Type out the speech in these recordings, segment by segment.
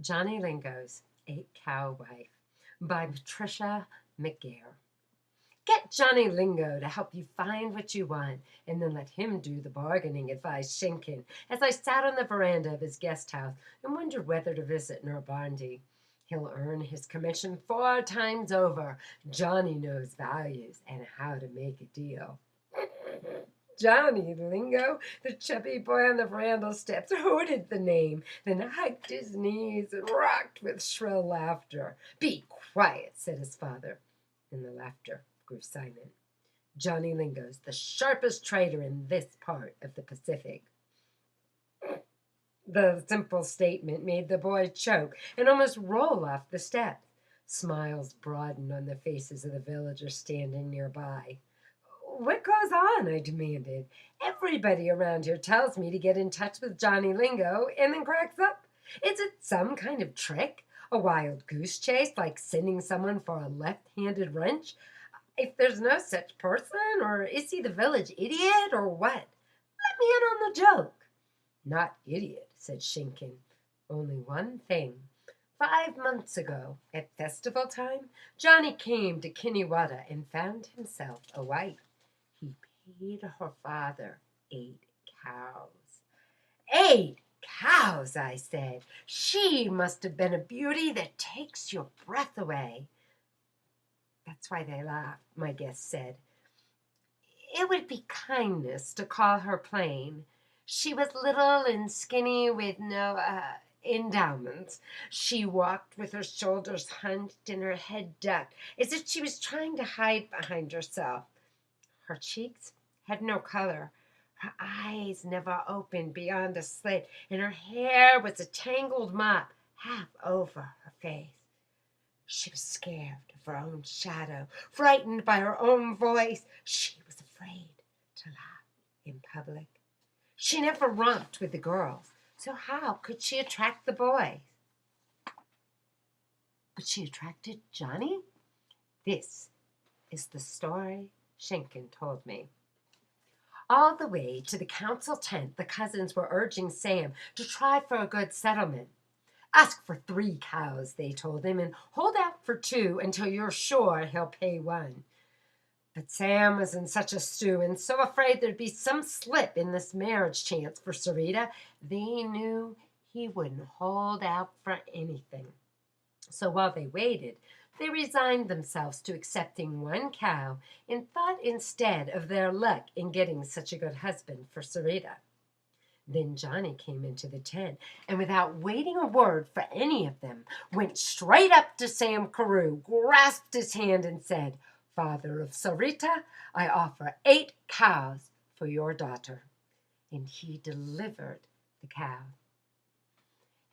Johnny Lingo's 8-Cow Wife by Patricia McGarr. Get Johnny Lingo to help you find what you want, and then let him do the bargaining, advised Shinkin, as I sat on the veranda of his guest house and wondered whether to visit Narbandi. He'll earn his commission 4 times over. Johnny knows values and how to make a deal. Johnny Lingo, the chubby boy on the veranda steps, hooted the name, then hugged his knees and rocked with shrill laughter. Be quiet, said his father, and the laughter grew silent. Johnny Lingo's the sharpest trader in this part of the Pacific. The simple statement made the boy choke and almost roll off the steps. Smiles broadened on the faces of the villagers standing nearby. What goes on? I demanded. Everybody around here tells me to get in touch with Johnny Lingo and then cracks up. Is it some kind of trick? A wild goose chase, like sending someone for a left-handed wrench? If there's no such person, or is he the village idiot, or what? Let me in on the joke. Not idiot, said Shinkin. Only one thing. 5 months ago, at festival time, Johnny came to Kiniwada and found himself a wife. He paid her father 8 cows. 8 cows, I said. She must have been a beauty that takes your breath away. That's why they laughed, my guest said. It would be kindness to call her plain. She was little and skinny with no endowments. She walked with her shoulders hunched and her head ducked, as if she was trying to hide behind herself. Her cheeks had no color. Her eyes never opened beyond a slit, and her hair was a tangled mop half over her face. She was scared of her own shadow, frightened by her own voice. She was afraid to laugh in public. She never romped with the girls, so how could she attract the boys? But she attracted Johnny? This is the story Shinkin told me. All the way to the council tent, the cousins were urging Sam to try for a good settlement. Ask for 3 cows, they told him, and hold out for 2 until you're sure he'll pay 1. But Sam was in such a stew and so afraid there'd be some slip in this marriage chance for Sarita, they knew he wouldn't hold out for anything. So while they waited, they resigned themselves to accepting 1 cow and thought instead of their luck in getting such a good husband for Sarita. Then Johnny came into the tent, and without waiting a word for any of them, went straight up to Sam Carew, grasped his hand, and said, Father of Sarita, I offer 8 cows for your daughter. And he delivered the cow.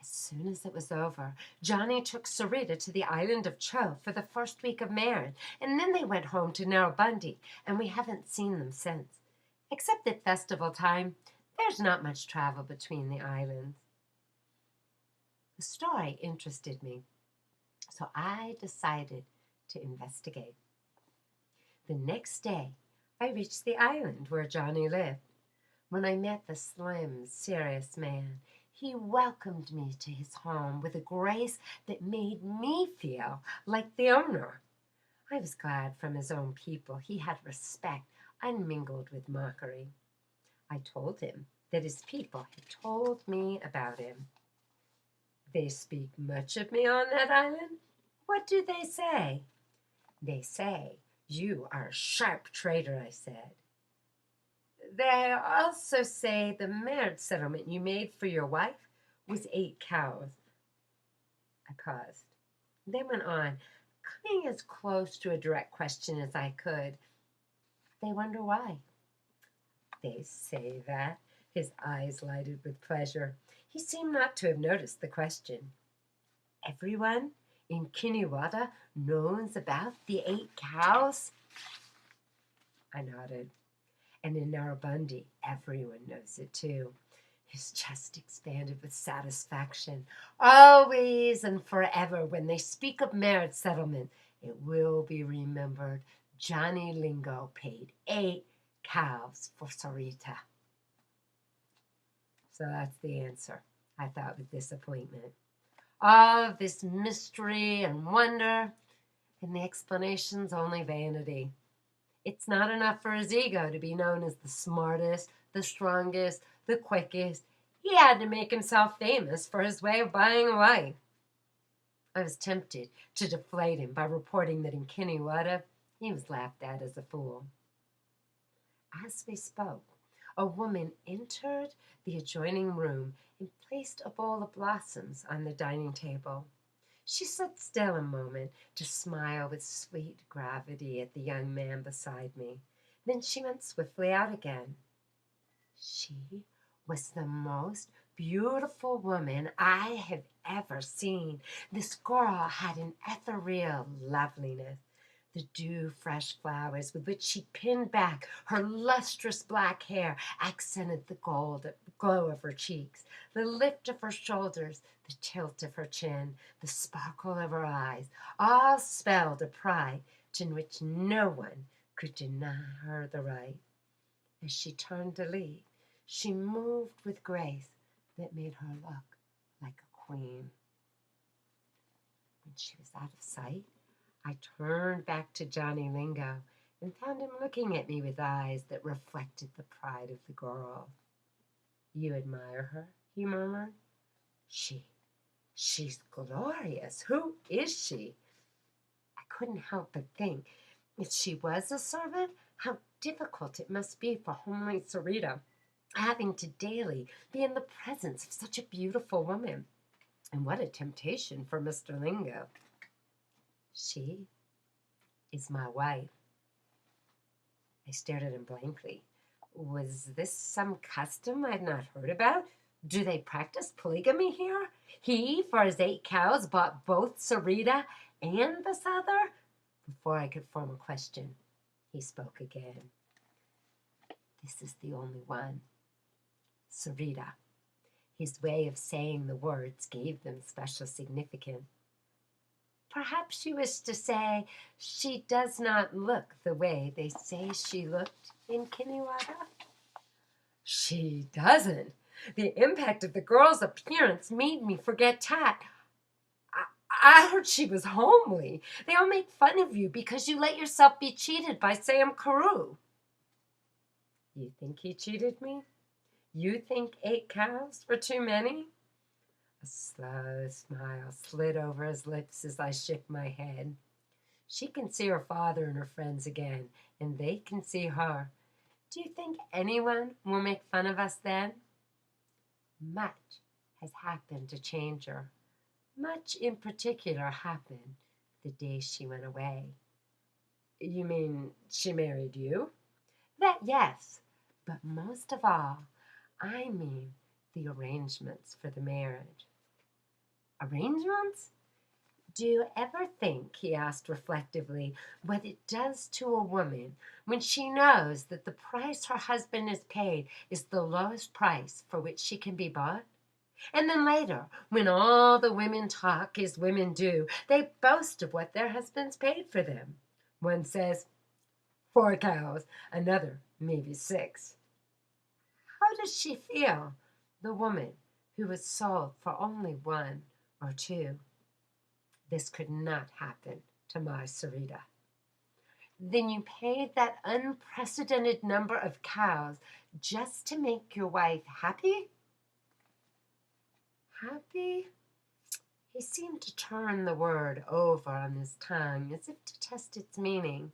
As soon as it was over, Johnny took Sarita to the island of Cho for the first week of marriage, and then they went home to Narrabundy, and we haven't seen them since. Except at festival time, there's not much travel between the islands. The story interested me, so I decided to investigate. The next day, I reached the island where Johnny lived. When I met the slim, serious man, he welcomed me to his home with a grace that made me feel like the owner. I was glad from his own people he had respect unmingled with mockery. I told him that his people had told me about him. They speak much of me on that island? What do they say? They say, you are a sharp trader, I said. They also say the marriage settlement you made for your wife was 8 cows. I paused, then went on, coming as close to a direct question as I could. They wonder why. They say that. His eyes lighted with pleasure. He seemed not to have noticed the question. Everyone in Kiniwada knows about the 8 cows? I nodded. And in Narrabundy, everyone knows it too. His chest expanded with satisfaction. Always and forever, when they speak of marriage settlement, it will be remembered Johnny Lingo paid 8 cows for Sarita. So that's the answer, I thought with disappointment. All of this mystery and wonder, and the explanation's only vanity. It's not enough for his ego to be known as the smartest, the strongest, the quickest. He had to make himself famous for his way of buying a wife. I was tempted to deflate him by reporting that in Kiniwada he was laughed at as a fool. As we spoke, a woman entered the adjoining room and placed a bowl of blossoms on the dining table. She stood still a moment to smile with sweet gravity at the young man beside me. Then she went swiftly out again. She was the most beautiful woman I have ever seen. This girl had an ethereal loveliness. The dew-fresh flowers with which she pinned back her lustrous black hair accented the glow of her cheeks, the lift of her shoulders, the tilt of her chin, the sparkle of her eyes, all spelled a pride to which no one could deny her the right. As she turned to leave, she moved with grace that made her look like a queen. When she was out of sight, I turned back to Johnny Lingo and found him looking at me with eyes that reflected the pride of the girl. You admire her, he murmured. She's glorious. Who is she? I couldn't help but think, if she was a servant, how difficult it must be for homely Sarita, having to daily be in the presence of such a beautiful woman. And what a temptation for Mr. Lingo. She is my wife. I stared at him blankly. Was this some custom I'd not heard about? Do they practice polygamy here? He, for his 8 cows, bought both Sarita and this other? Before I could form a question, he spoke again. This is the only one. Sarita. His way of saying the words gave them special significance. Perhaps you wish to say she does not look the way they say she looked in Kiniwada? She doesn't. The impact of the girl's appearance made me forget Tat. I heard she was homely. They all make fun of you because you let yourself be cheated by Sam Carew. You think he cheated me? You think 8 cows were too many? A slow smile slid over his lips as I shook my head. She can see her father and her friends again, and they can see her. Do you think anyone will make fun of us then? Much has happened to change her. Much in particular happened the day she went away. You mean she married you? That, yes. But most of all, I mean the arrangements for the marriage. Arrangements? Do you ever think, he asked reflectively, what it does to a woman when she knows that the price her husband has paid is the lowest price for which she can be bought? And then later, when all the women talk as women do, they boast of what their husbands paid for them. One says, 4 cows, another, maybe 6. How does she feel, the woman who was sold for only 1 or 2? This could not happen to my Sarita. Then you paid that unprecedented number of cows just to make your wife happy? Happy? He seemed to turn the word over on his tongue as if to test its meaning.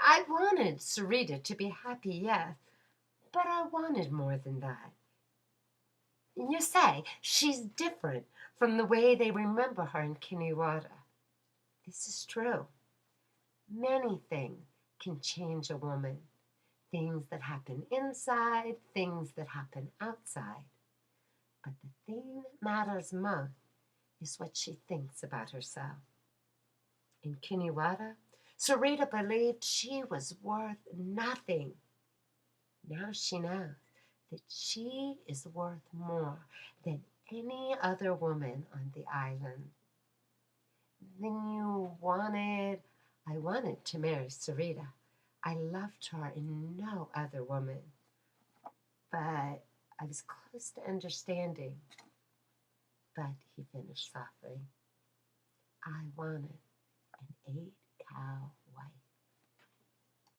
I wanted Sarita to be happy, yes, but I wanted more than that. You say she's different from the way they remember her in Kiniwada. This is true. Many things can change a woman. Things that happen inside, things that happen outside. But the thing that matters most is what she thinks about herself. In Kiniwada, Sarita believed she was worth nothing. Now she knows that she is worth more than any other woman on the island. Then I wanted to marry Sarita. I loved her in no other woman. But I was close to understanding But he finished softly, I wanted an 8-cow